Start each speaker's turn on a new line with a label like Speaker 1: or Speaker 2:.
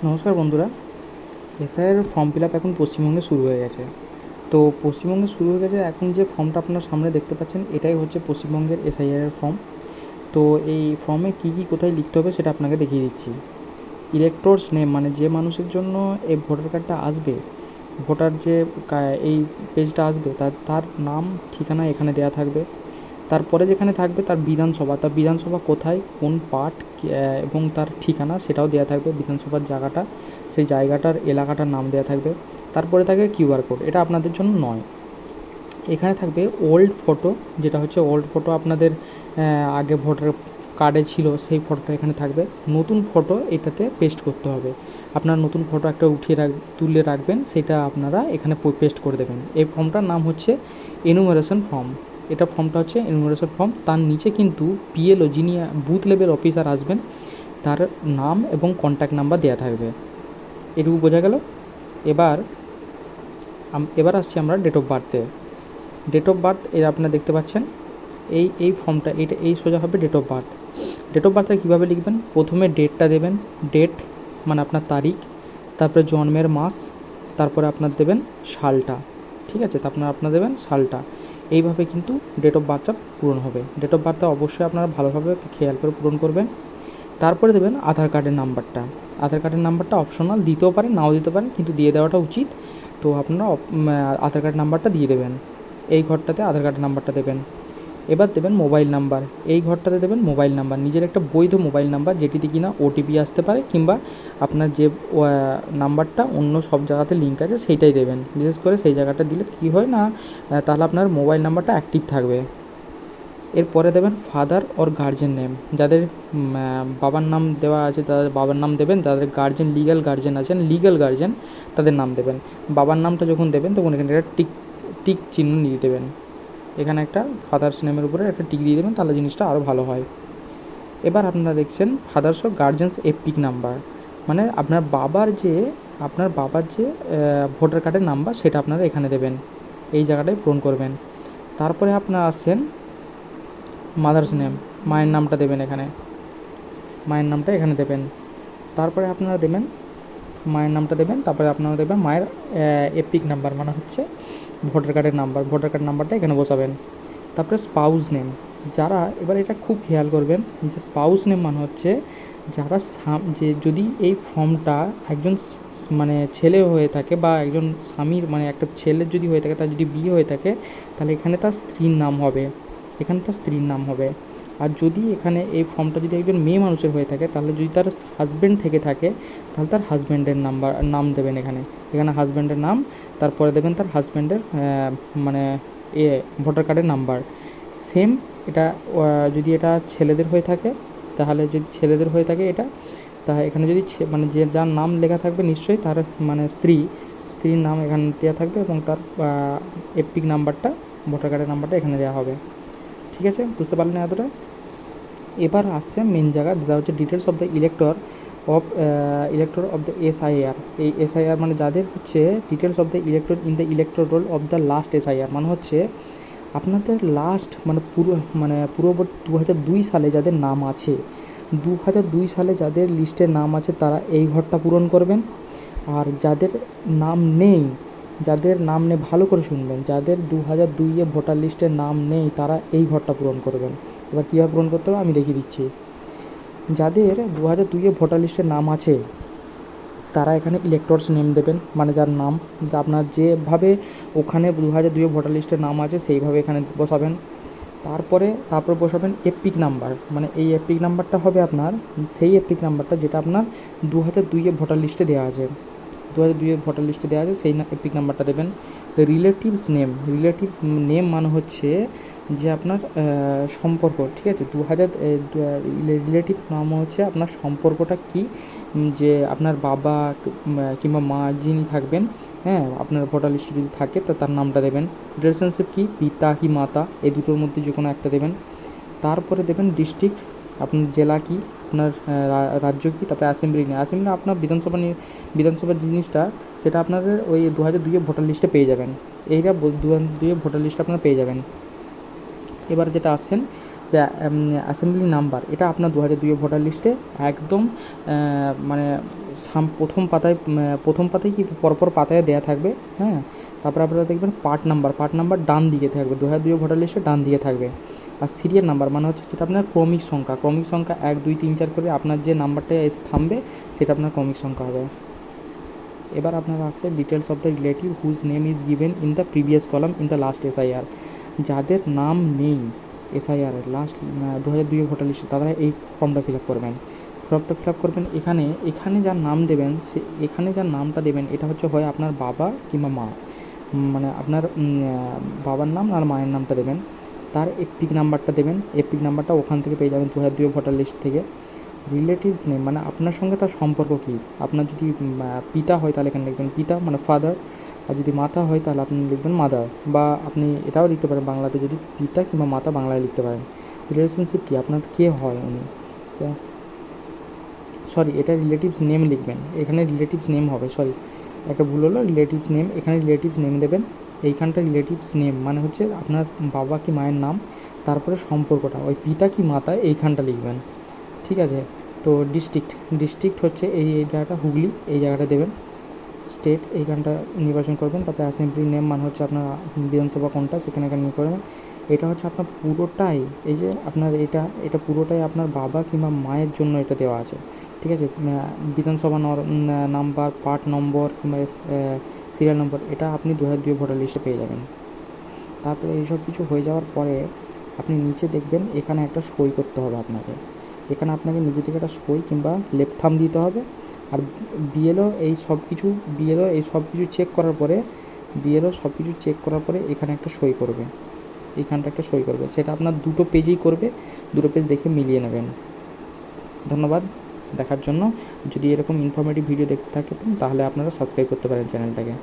Speaker 1: নমস্কার বন্ধুরা। এসআইয়ের ফর্ম ফিল আপ এখন পশ্চিমবঙ্গে শুরু হয়ে গেছে। তো পশ্চিমবঙ্গে শুরু হয়ে গেছে, এখন যে ফর্মটা আপনার সামনে দেখতে পাচ্ছেন এটাই হচ্ছে পশ্চিমবঙ্গের এসআইআর ফর্ম। তো এই ফর্মে কী কী কোথায় লিখতে হবে সেটা আপনাকে দেখিয়ে দিচ্ছি। ইলেক্টরস নেম, মানে যে মানুষের জন্য এই ভোটার কার্ডটা আসবে, ভোটার যে এই পেজটা আসবে তার নাম ঠিকানা এখানে দেওয়া থাকবে। তারপরে যেখানে থাকবে তার বিধানসভা কোথায়, কোন পার্ট, এবং তার ঠিকানা সেটাও দেওয়া থাকবে। বিধানসভার জায়গাটা, সেই জায়গাটার এলাকাটার নাম দেওয়া থাকবে। তারপরে থাকবে কিউআর কোড, এটা আপনাদের জন্য নয়। এখানে থাকবে ওল্ড ফটো, যেটা হচ্ছে ওল্ড ফটো আপনাদের আগে ভোটার কার্ডে ছিল সেই ফটোটা এখানে থাকবে। নতুন ফটো এটাতে পেস্ট করতে হবে। আপনার নতুন ফটো একটা তুলে রাখবেন, সেটা আপনারা এখানে পেস্ট করে দেবেন। এই ফর্মটার নাম হচ্ছে এনুমারেশন ফর্ম। ফর্মটা হচ্ছে এনুমারেশন ফর্ম। তার নিচে কিন্তু বিএলও, যিনি বুথ লেভেল অফিসার আসবেন, তার নাম এবং কন্ট্যাক্ট নাম্বার দেওয়া থাকবে। এটুকু বোঝা গেল। এবার এবার আসছি আমরা ডেট অফ বার্থে। ডেট অফ বার্থ এর আপনারা দেখতে পাচ্ছেন, এই ফর্মটা এই সোজা হবে date of birth. Date of বার্থটা কীভাবে লিখবেন? প্রথমে ডেটটা দেবেন, ডেট মানে আপনার তারিখ, তারপরে জন্মের মাস, তারপরে আপনার দেবেন সালটা। ঠিক আছে, আপনার দেবেন সালটা। এইভাবে কিন্তু ডেট অফ বার্থটা পূরণ হবে। ডেট অফ বার্থটা অবশ্যই আপনারা ভালোভাবে খেয়াল করে পূরণ করবেন। তারপরে দেবেন আধার কার্ডের নাম্বারটা। আধার কার্ডের নাম্বারটা অপশনাল, দিতেও পারেন নাও দিতে পারেন, কিন্তু দিয়ে দেওয়াটা উচিত। তো আপনারা আধার কার্ড নাম্বারটা দিয়ে দেবেন। এই ঘরটাতে আধার কার্ডের নাম্বারটা দেবেন। এবার দেবেন মোবাইল নাম্বার। এই ঘরটাতে দেবেন মোবাইল নাম্বার, নিজের একটা বৈধ মোবাইল নাম্বার, যেটিতে কিনা ওটিপি আসতে পারে, কিংবা আপনার যে নাম্বারটা অন্য সব জায়গাতে লিঙ্ক আছে সেইটাই দেবেন। বিশেষ করে সেই জায়গাটা দিলে কী হয় না, তাহলে আপনার মোবাইল নাম্বারটা অ্যাক্টিভ থাকবে। এরপরে দেবেন ফাদার ওর গার্জেন নেম। যাদের বাবার নাম দেওয়া আছে তাদের বাবার নাম দেবেন, যাদের লিগ্যাল গার্জেন আছেন, লিগ্যাল গার্জেন, তাদের নাম দেবেন। বাবার নামটা যখন দেবেন তখন এখানে একটা টিক চিহ্ন দিয়ে দেবেন। এখানে একটা ফাদার্স নেমের উপরে একটা টিক দিয়ে দেবেন, তাহলে জিনিসটা আরও ভালো হয়। এবার আপনারা দেখছেন ফাদার্স ও গার্জেন্স এপিক নাম্বার, মানে আপনার বাবার যে ভোটার কার্ডের নাম্বার সেটা আপনারা এখানে দেবেন, এই জায়গাটায় পূরণ করবেন। তারপরে আপনারা আসছেন মাদার্স নেম, মায়ের নামটা দেবেন এখানে, মায়ের নামটা এখানে দেবেন। তারপরে আপনারা দেবেন মায়ের নামটা দেবেন। তারপরে আপনারা দেবেন মায়ের এপিক নাম্বার, মানে হচ্ছে ভোটার কার্ডের নাম্বার, ভোটার কার্ড নাম্বারটা এখানে বসাবেন। তারপরে স্পাউস নেম, যারা, এবার এটা খুব খেয়াল করবেন যে স্পাউস নেম মানে হচ্ছে যারা যে যদি এই ফর্মটা একজন মানে ছেলে হয়ে থাকে, বা একজন স্বামীর মানে একটা ছেলের যদি হয়ে থাকে, তার যদি বিয়ে হয়ে থাকে, তাহলে এখানে তার স্ত্রীর নাম হবে, এখানে তার স্ত্রীর নাম হবে। আর যদি এখানে এই ফর্মটা যদি একজন মেয়ে মানুষের হয়ে থাকে, তাহলে যদি তার হাজব্যান্ড থেকে থাকে, তাহলে তার হাজব্যান্ডের নাম দেবেন এখানে, হাজব্যান্ডের নাম। তারপরে দেবেন তার হাজব্যান্ডের মানে ভোটার কার্ডের নাম্বার। সেম এটা যদি এটা ছেলেদের হয়ে থাকে, তাহলে যদি ছেলেদের হয়ে থাকে এটা, তা এখানে যদি মানে যে যার নাম লেখা থাকবে নিশ্চয়ই তার মানে স্ত্রীর নাম এখানে দেওয়া থাকবে, এবং তার এপিক নাম্বারটা, ভোটার কার্ডের নাম্বারটা এখানে দেওয়া হবে। ঠিক আছে, বুঝতে পারলেন এতটা? এবার আসছে মেন জায়গা, যেটা হচ্ছে details of the elector of the SIR. এই এসআইআর মানে যাদের হচ্ছে details of the elector in the elector roll of the last SIR, মানে হচ্ছে আপনাদের লাস্ট মানে পূর্ববর্তী 2002 সালে যাদের নাম আছে, 2002 সালে যাদের লিস্টে নাম আছে তারা এই ঘরটা পূরণ করবেন। আর যাদের নাম নেই, ভালো করে শুনবেন, যাদের 2002-এ ভোটার লিস্টে নাম নেই তারা এই ঘরটা পূরণ করবেন। এবার কীভাবে পূরণ করতে হবে আমি দেখিয়ে দিচ্ছি। যাদের 2002-এ ভোটার লিস্টে নাম আছে তারা এখানে ইলেক্টরস নেম দেবেন, মানে যার নাম, আপনার যেভাবে ওখানে 2002-এ ভোটার লিস্টের নাম আছে সেইভাবে এখানে বসাবেন। তারপর বসাবেন এপিক নাম্বার, মানে এই এপিক নাম্বারটা হবে আপনার সেই এপিক নাম্বারটা যেটা আপনার 2002-এ ভোটার লিস্টে দেওয়া আছে, 2002-এ ভোটার লিস্টে দেওয়া আছে সেই এপিক নাম্বারটা দেবেন। রিলেটিভস নেম মানে হচ্ছে যে আপনার সম্পর্ক, ঠিক আছে, রিলেটিভস নাম হচ্ছে আপনার সম্পর্কটা কী, যে আপনার বাবা কিংবা মা যিনি থাকবেন, হ্যাঁ, আপনার ভোটার লিস্টে যদি থাকে তো তার নামটা দেবেন। রিলেশনশিপ কি, পিতা কি মাতা, এই দুটোর মধ্যে যে কোনো একটা দেবেন। তারপরে দেবেন ডিস্ট্রিক্ট, আপনার জেলা কি, আপনার রাজ্য কি, তারপরে অ্যাসেম্বলি আপনার বিধানসভার জিনিসটা সেটা আপনাদের ওই 2002-এ ভোটার লিস্টে পেয়ে যাবেন। এইটা 2002-এ ভোটার লিস্টে আপনারা পেয়ে যাবেন। এবার যেটা আসছেন যে অ্যাসেম্বলি নাম্বার, এটা আপনার 2002 ভোটার লিস্টে একদম মানে প্রথম পাতায় কি পরপর পাতায় দেওয়া থাকবে, হ্যাঁ। তারপরে আপনারা দেখবেন পার্ট নাম্বার ডান দিকে থাকবে, 2002 ভোটার লিস্টে ডান দিকে থাকবে। আর সিরিয়াল নাম্বার মানে হচ্ছে যেটা আপনার ক্রমিক সংখ্যা 1 2 3 4 করে আপনার যে নাম্বারটা থামবে সেটা আপনার ক্রমিক সংখ্যা হবে। এবার আপনার আসছে details of the relative whose name is given in the previous column in the last SIR. যাদের নাম নেই এসআইআর লাস্ট 2002 ভোটার লিস্টে, তারা এই ফর্মটা ফিল আপ করবেন। এখানে যার নাম দেবেন এখানে যার নামটা দেবেন এটা হচ্ছে হয় আপনার বাবা কিংবা মা, মানে আপনার বাবার নাম আর মায়ের নামটা দেবেন। তার এপিক নাম্বারটা দেবেন, এপিক নাম্বারটা ওখান থেকে পেয়ে যাবেন 2002 ভোটার লিস্ট থেকে। রিলেটিভস নেম মানে আপনার সঙ্গে তার সম্পর্ক কী, আপনার যদি পিতা হয় তাহলে এখানে লিখবেন পিতা মানে ফাদার, আর যদি মাতা হয় তাহলে আপনি লিখবেন মাদার, বা আপনি এটাও লিখতে পারেন বাংলাতে, যদি পিতা কিংবা মাতা বাংলায় লিখতে পারেন। রিলেশনশিপ কী, আপনার কে হয় উনি, সরি এটা রিলেটিভস নেম লিখবেন, এখানে রিলেটিভস নেম হবে, সরি একটা ভুল হলো, রিলেটিভস নেম, এখানে রিলেটিভস নেম দেবেন। এইখানটা রিলেটিভস নেম মানে হচ্ছে আপনার বাবা কি মায়ের নাম, তারপরে সম্পর্কটা ওই পিতা কি মাতা এইখানটা লিখবেন, ঠিক আছে। তো ডিস্ট্রিক্ট হচ্ছে এই জায়গাটা হুগলি, এই জায়গাটা দেবেন। স্টেট এইখানটা নির্বাচন করবেন। তারপরে অ্যাসেম্বলি নেম মানে হচ্ছে আপনার বিধানসভা কোনটা সেখানে এখানে নিয়ে করবেন। এটা হচ্ছে আপনার পুরোটাই, এই যে আপনার এটা পুরোটাই আপনার বাবা কিংবা মায়ের জন্য এটা দেওয়া আছে, ঠিক আছে। বিধানসভা নাম্বার, পার্ট নম্বর কিংবা সিরিয়াল নম্বর এটা আপনি 2002 ভোটার লিস্টে পেয়ে যাবেন। তারপরে এইসব কিছু হয়ে যাওয়ার পরে আপনি নিচে দেখবেন এখানে একটা সই করতে হবে আপনাকে, এখানে আপনাকে নিজে থেকে একটা সই কিংবা লেফট থাম্ব দিতে হবে। আর বিএলও এই সব কিছু চেক করার পরে এখানে একটা সই করবে, এইখানটা একটা সই করবে, সেটা আপনার দুটো পেজেই করবে, দুটো পেজ দেখে মিলিয়ে নেবেন। ধন্যবাদ দেখার জন্য। যদি এরকম ইনফরমেটিভ ভিডিও দেখতে থাকেন তাহলে আপনারা সাবস্ক্রাইব করতে পারেন চ্যানেলটাকে।